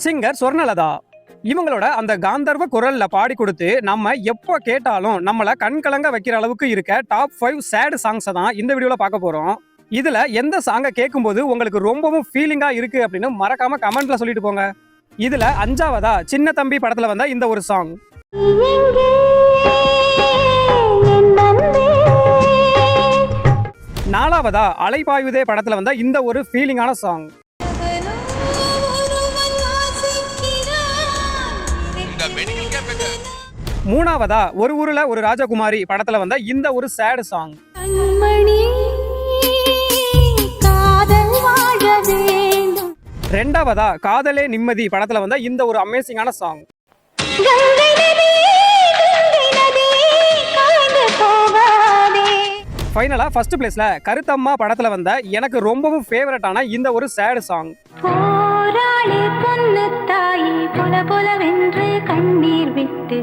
Singer Swarnalatha. இவங்களோட அந்த காந்தர்வ குரல்ல பாடி கொடுத்து நம்ம எப்போ கேட்டாலும் நம்மள கண் கலங்க வைக்கிற அளவுக்கு இருக்க டாப் 5 சேட் சாங்ஸை தான் இந்த வீடியோல பார்க்க போறோம். இதுல எந்த சாங்கை கேட்கும்போது உங்களுக்கு ரொம்பவும் ஃபீலிங்கா இருக்கு அப்படின்னு மறக்காம கமெண்ட்ல சொல்லிட்டு போங்க. இதுல 5வதா சின்ன தம்பி படத்துல வந்த இந்த ஒரு சாங். 4வதா அலைபாயுதே படத்துல வந்த இந்த ஒரு ஃபீலிங்கான சாங். 3வதா ஒரு ஊர்ல ஒரு ராஜகுமாரி படத்துல வந்த இந்த ஒரு சேட் சாங். 2வதா காதலே நிம்மதி படத்துல வந்த இந்த ஒரு அமேசிங்கான சாங். ஃபைனலா ஃபர்ஸ்ட் பிளேஸ்ல கருத்தம்மா படத்துல வந்த எனக்கு ரொம்பவும் ஃபேவரட்டான இந்த ஒரு சேட் சாங். போராளி பொண்ணு தாயி பொல பொலவென்று கண்ணீர் விட்டு